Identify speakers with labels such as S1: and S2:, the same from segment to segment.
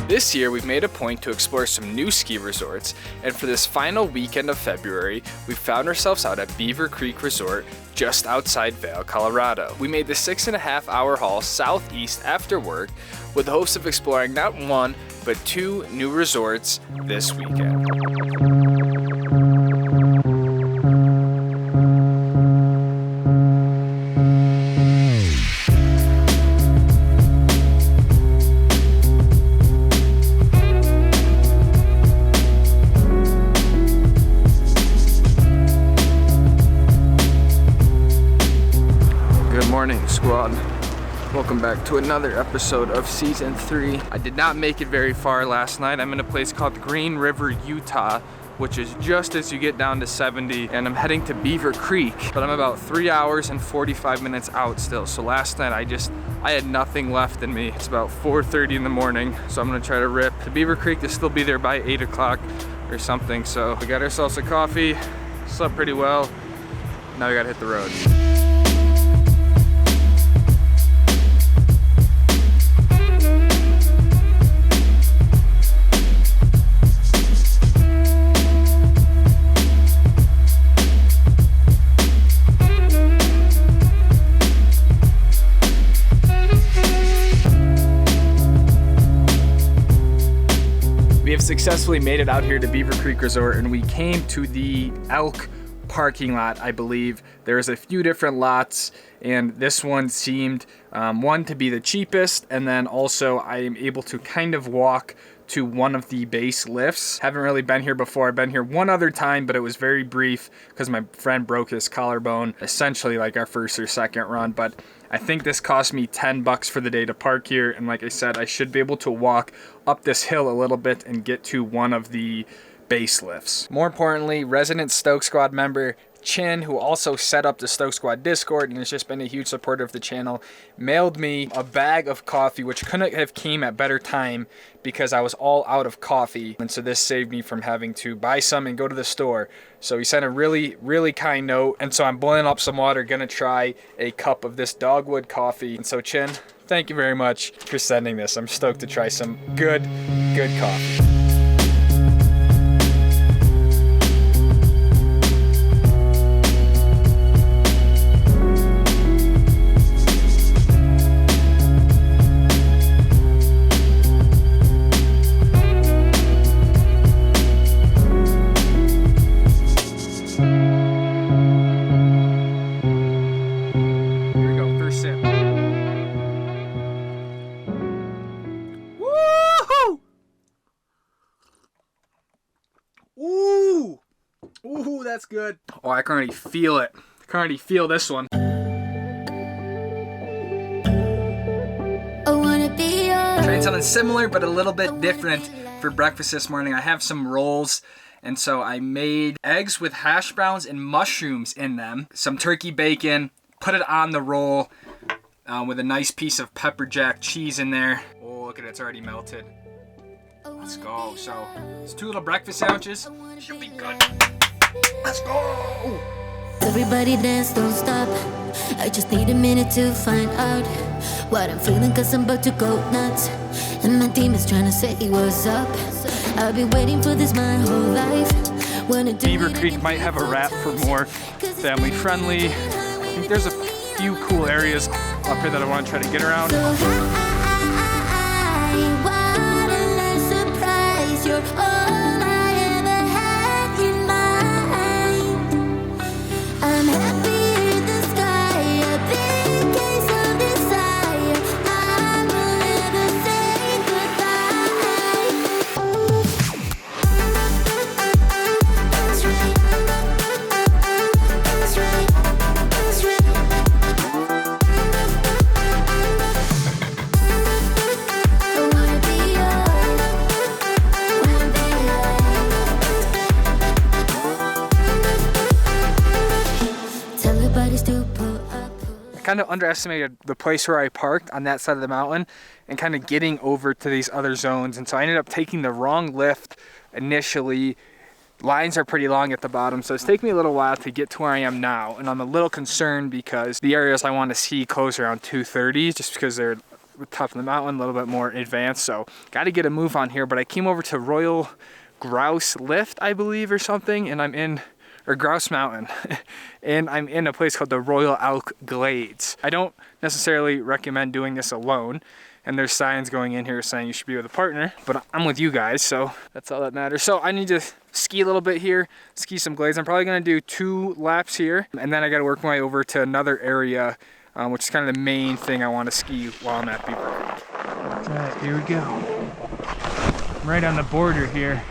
S1: This year, we've made a point to explore some new ski resorts, and for this final weekend of February, we found ourselves out at Beaver Creek Resort just outside Vail, Colorado. We made the 6.5-hour haul southeast after work with the hopes of exploring not one, but 2 new resorts this weekend. Morning squad, welcome back to another episode of season 3. I did not make it very far last night. I'm in a place called Green River, Utah, which is just as you get down to 70, and I'm heading to Beaver Creek, but I'm about 3 hours and 45 minutes out still. So last night I had nothing left in me. It's about 4:30 in the morning, so I'm gonna try to rip to Beaver Creek to still be there by 8 o'clock or something. So we got ourselves a coffee, slept pretty well, now we gotta hit the road. We have successfully made it out here to Beaver Creek Resort, and we came to the elk parking lot, I believe. There's a few different lots, and this one seemed one to be the cheapest, and then also I am able to kind of walk to one of the base lifts. Haven't really been here before. I've been here one other time, but it was very brief because my friend broke his collarbone, essentially like our first or second run. But I think this cost me $10 for the day to park here, and like I said, I should be able to walk up this hill a little bit and get to one of the base lifts. More importantly, resident Stoke Squad member Chin, who also set up the Stoke Squad Discord and has just been a huge supporter of the channel, mailed me a bag of coffee, which couldn't have came at better time because I was all out of coffee, and so this saved me from having to buy some and go to the store. So he sent a really kind note, and so I'm boiling up some water, gonna try a cup of this dogwood coffee. And so Chin, thank you very much for sending this. I'm stoked to try some good coffee. Ooh, that's good. Oh, I can already feel it. I can already feel this one. Trying something similar but a little bit different for breakfast this morning. I have some rolls, and so I made eggs with hash browns and mushrooms in them, some turkey bacon, put it on the roll with a nice piece of pepper jack cheese in there. Oh, look at it, it's already melted. Let's go. So it's 2 little breakfast sandwiches. Should be good. Let's go.
S2: Everybody dance, don't stop. I just need a minute to find out what I'm feeling, cause I'm about to go nuts, and my team is trying to say what's up. I've been waiting for this my whole life.
S1: Beaver Creek might have a rap for more family friendly. I think there's a few cool areas up here that I want to try to get around.
S2: So what a nice surprise. You're all I ever had in mind. I'm happy in the sky, a big case of desire. I will never say goodbye. That's right. That's right. That's right.
S1: Kind of underestimated the place where I parked on that side of the mountain and kind of getting over to these other zones, and so I ended up taking the wrong lift initially. Lines are pretty long at the bottom, so it's taken me a little while to get to where I am now, and I'm a little concerned because the areas I want to see close around 2:30 just because they're top of the mountain, a little bit more advanced, so got to get a move on here. But I came over to Royal Grouse Lift, I believe, or something, and I'm in, or Grouse Mountain, and I'm in a place called the Royal Elk Glades. I don't necessarily recommend doing this alone, and there's signs going in here saying you should be with a partner, but I'm with you guys, so that's all that matters. So I need to ski a little bit here, ski some glades. I'm probably gonna do 2 laps here, and then I gotta work my way over to another area, which is kind of the main thing I want to ski while I'm at Beaver Creek. All right, here we go. I'm right on the border here.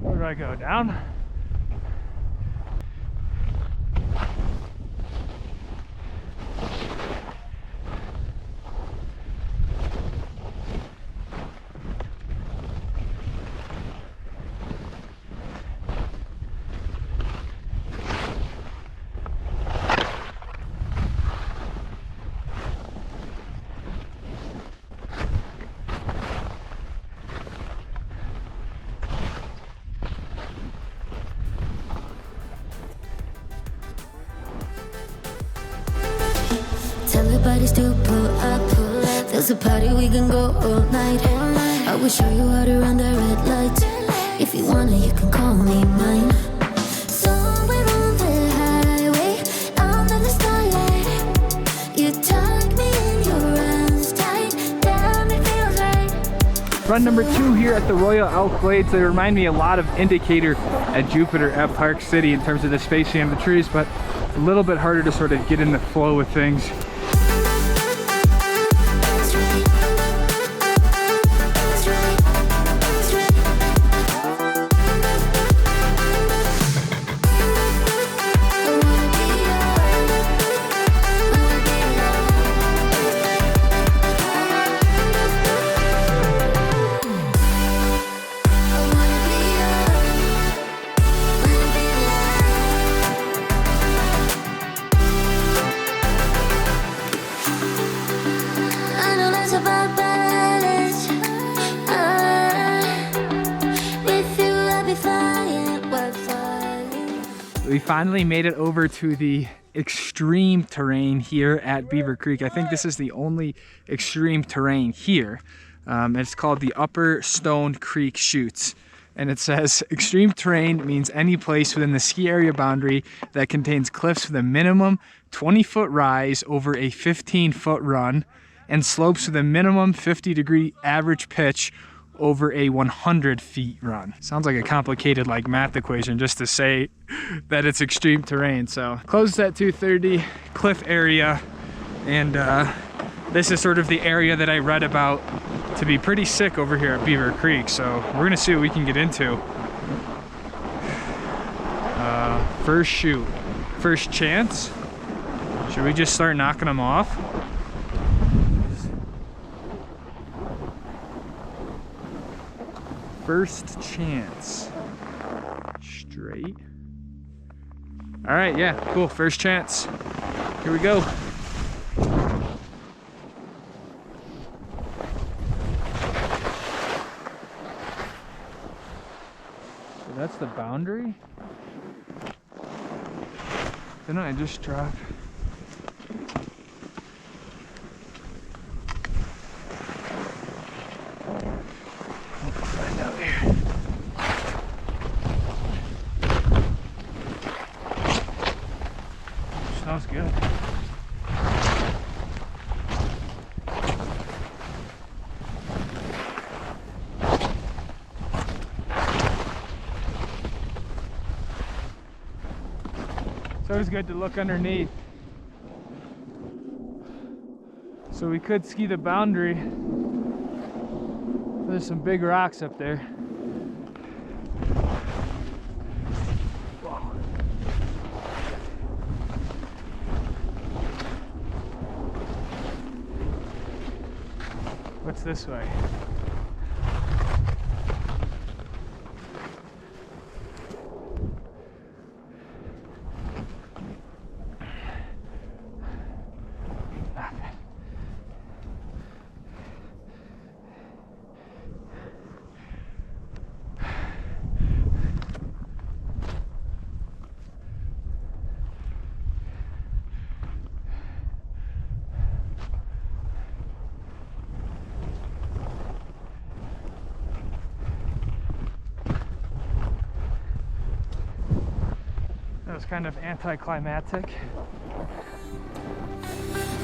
S1: Where do I go? Down?
S2: Everybody's to pull up. There's a party, we can go all night. I will show you how to run the red light. If you wanna, you can call me mine. Somewhere on the highway, under the starlight, you tuck me in your arms tight. Damn, it feels right.
S1: Run number 2 here at the Royal Elk Glades. They remind me a lot of Indicator at Jupiter at Park City in terms of the spacing of the trees, but it's a little bit harder to sort of get in the flow with things.
S3: We finally made it over to the extreme terrain here at Beaver Creek. I think this is the only extreme terrain here. It's called the Upper Stone Creek Chutes. And it says, extreme terrain means any place within the ski area boundary that contains cliffs with a minimum 20-foot rise over a 15-foot run and slopes with a minimum 50-degree average pitch over a 100 feet run. Sounds like a complicated like math equation just to say that it's extreme terrain. So closed at 2:30, cliff area, and this is sort of the area that I read about to be pretty sick over here at Beaver Creek. So we're gonna see what we can get into. First shoot, first chance. Should we just start knocking them off? First chance. Straight. All right, yeah, cool, first chance. Here we go. So that's the boundary? Didn't I just drop? Smells good. always good to look underneath. So we could ski the boundary. There's some big rocks up there. Whoa. What's this way? That was kind of anticlimactic.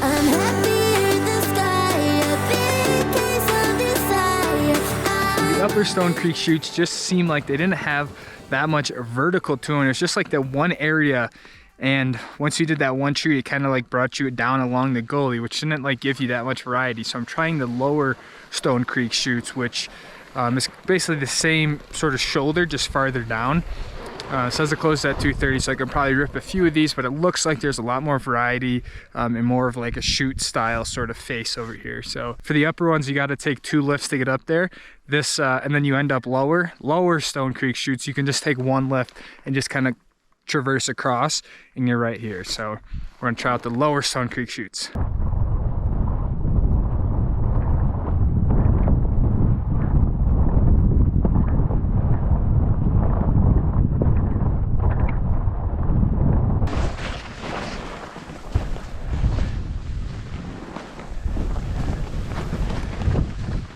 S2: I'm happy in the sky, a big case of desire.
S3: The upper Stone Creek chutes just seemed like they didn't have that much vertical to them. It was just like that one area, and once you did that one chute, it kind of like brought you down along the gully, which didn't like give you that much variety. So I'm trying the lower Stone Creek chutes, which is basically the same sort of shoulder, just farther down. It says it closes at 2:30, so I could probably rip a few of these, but it looks like there's a lot more variety and more of like a chute style sort of face over here. So for the upper ones, you got to take 2 lifts to get up there. This and then you end up lower Stone Creek chutes. You can just take 1 lift and just kind of traverse across, and you're right here. So we're gonna try out the lower Stone Creek chutes.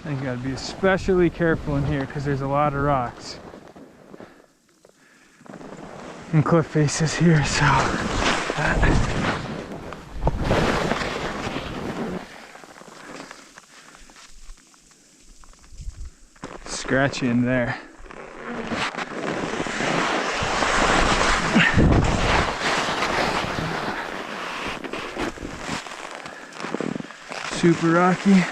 S3: You gotta be especially careful in here because there's a lot of rocks and cliff faces here, so scratchy in there. Super rocky.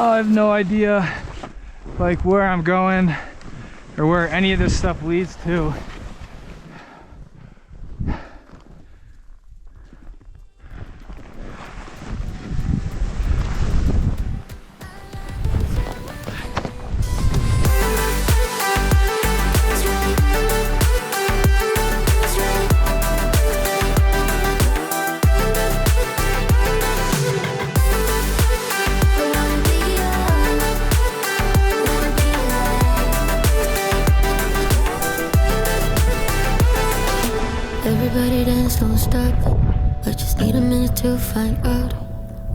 S3: I have no idea like where I'm going or where any of this stuff leads to.
S2: Everybody dance, don't stop. I just need a minute to find out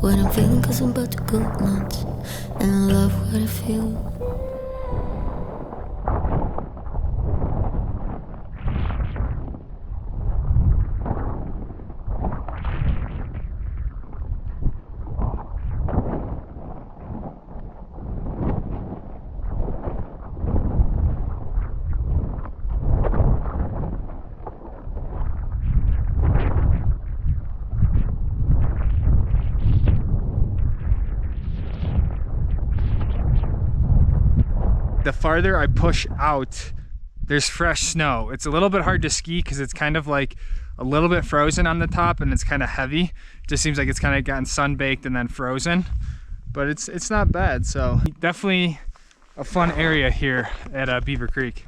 S2: what I'm feeling, cause I'm about to go nuts. And I love what I feel.
S3: The farther I push out, there's fresh snow. It's a little bit hard to ski because it's kind of like a little bit frozen on the top and it's kind of heavy. It just seems like it's kind of gotten sun-baked and then frozen, but it's not bad. So definitely a fun area here at Beaver Creek.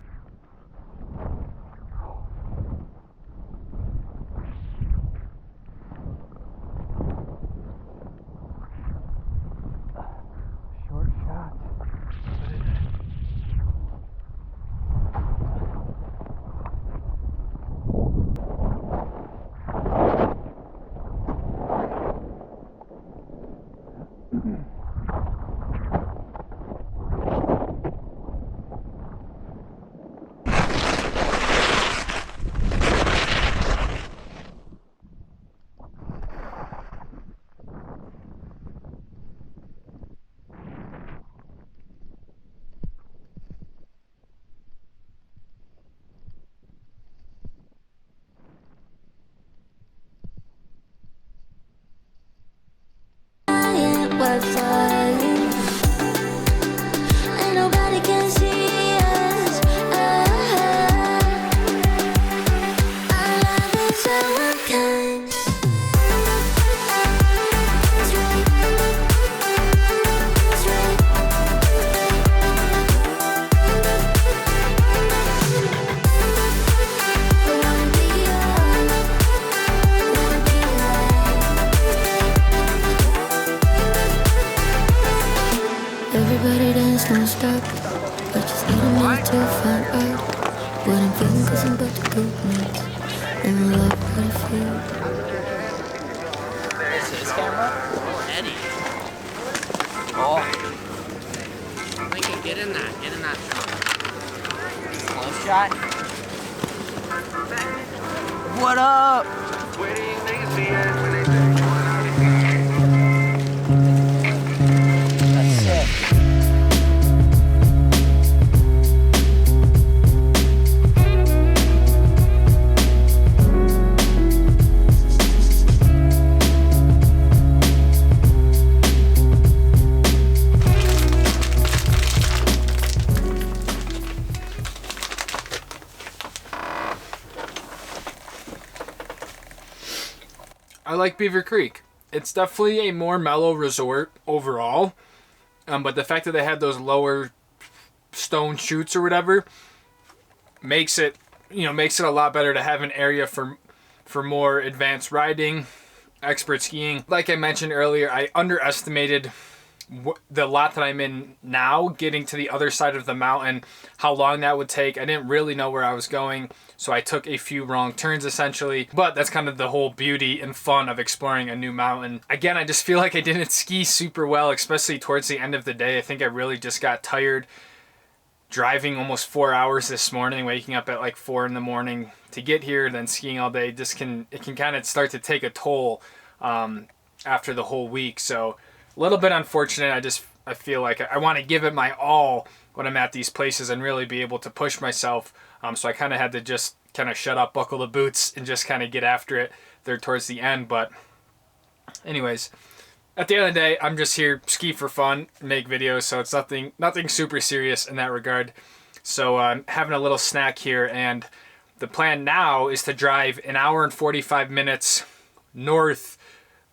S2: And nobody can see us. Our love is so unkind. Everybody dance, don't stop. But just need a minute to find out what I'm feeling, 'cause I'm about to go nuts. And I love what I feel.
S4: There's his camera. Eddie. Oh. Lincoln, get in that. Get in that shot. Close shot. What up? That's sick.
S1: I like Beaver Creek. It's definitely a more mellow resort overall, but the fact that they had those lower stone chutes or whatever makes it, makes it a lot better to have an area for more advanced riding, expert skiing. Like I mentioned earlier, I underestimated the lot that I'm in now, getting to the other side of the mountain, how long that would take. I didn't really know where I was going, so I took a few wrong turns essentially, but that's kind of the whole beauty and fun of exploring a new mountain. Again, I just feel like I didn't ski super well, especially towards the end of the day. I think I really just got tired driving almost 4 hours this morning, waking up at like 4 in the morning to get here, then skiing all day. It can kind of start to take a toll after the whole week. So a little bit unfortunate. I feel like I want to give it my all when I'm at these places and really be able to push myself. So I kind of had to just kind of shut up, buckle the boots, and just kind of get after it there towards the end. But anyways, at the end of the day, I'm just here ski for fun, make videos. So it's nothing super serious in that regard. So I'm having a little snack here, and the plan now is to drive 1 hour and 45 minutes north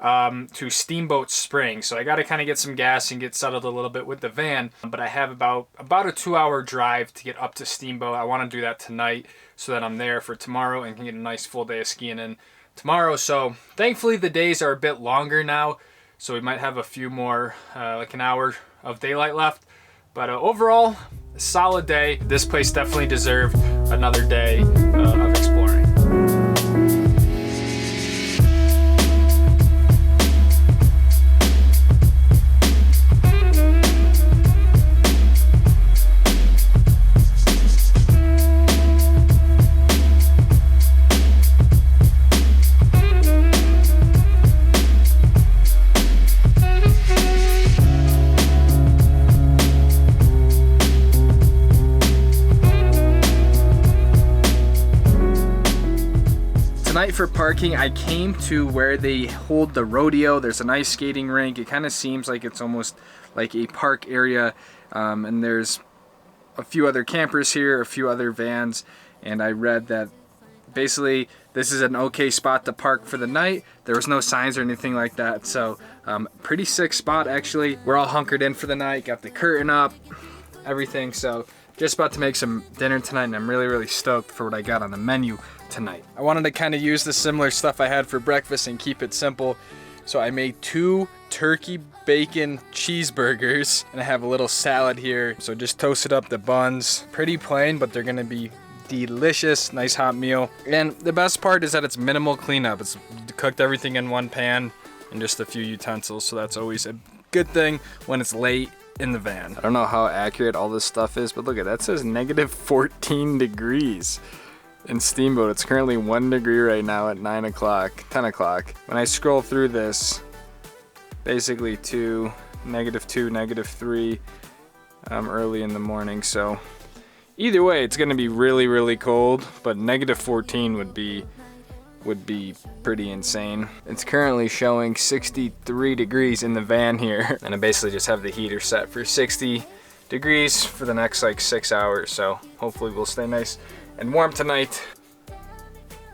S1: to Steamboat Springs. So I got to kind of get some gas and get settled a little bit with the van, but I have about a 2-hour drive to get up to Steamboat. I want to do that tonight so that I'm there for tomorrow and can get a nice full day of skiing in tomorrow. So thankfully the days are a bit longer now, so we might have a few more, like an hour of daylight left. But overall, a solid day. This place definitely deserved another day of exploring. Tonight for parking, I came to where they hold the rodeo. There's an ice skating rink. It kind of seems like it's almost like a park area, and there's a few other campers here, a few other vans, and I read that basically this is an okay spot to park for the night. There was no signs or anything like that, so pretty sick spot actually. We're all hunkered in for the night, got the curtain up, everything, so just about to make some dinner tonight, and I'm really stoked for what I got on the menu tonight. I wanted to kind of use the similar stuff I had for breakfast and keep it simple, so I made 2 turkey bacon cheeseburgers, and I have a little salad here. So just toasted up the buns, pretty plain, but they're gonna be delicious. Nice hot meal, and the best part is that it's minimal cleanup. It's cooked everything in one pan and just a few utensils, so that's always Good thing when it's late in the van. I don't know how accurate all this stuff is, but look at that, says negative 14 degrees. In Steamboat, it's currently 1 degree right now at 9 o'clock, 10 o'clock. When I scroll through this, basically -2, -3 early in the morning. So either way, it's gonna be really, really cold, but negative 14 would be pretty insane. It's currently showing 63 degrees in the van here, and I basically just have the heater set for 60 degrees for the next like 6 hours. So hopefully we'll stay nice and warm tonight.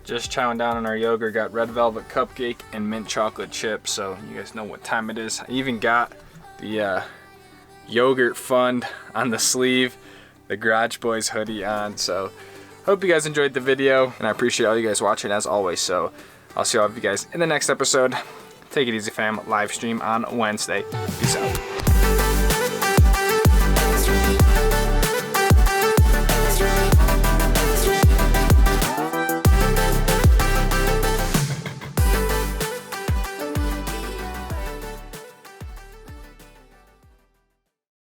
S1: Just chowing down on our yogurt. Got red velvet cupcake and mint chocolate chips, so you guys know what time it is. I even got the yogurt fund on the sleeve, the Garage Boys hoodie on. So hope you guys enjoyed the video, and I appreciate all you guys watching as always. So I'll see all of you guys in the next episode. Take it easy, fam. Live stream on Wednesday. Peace out.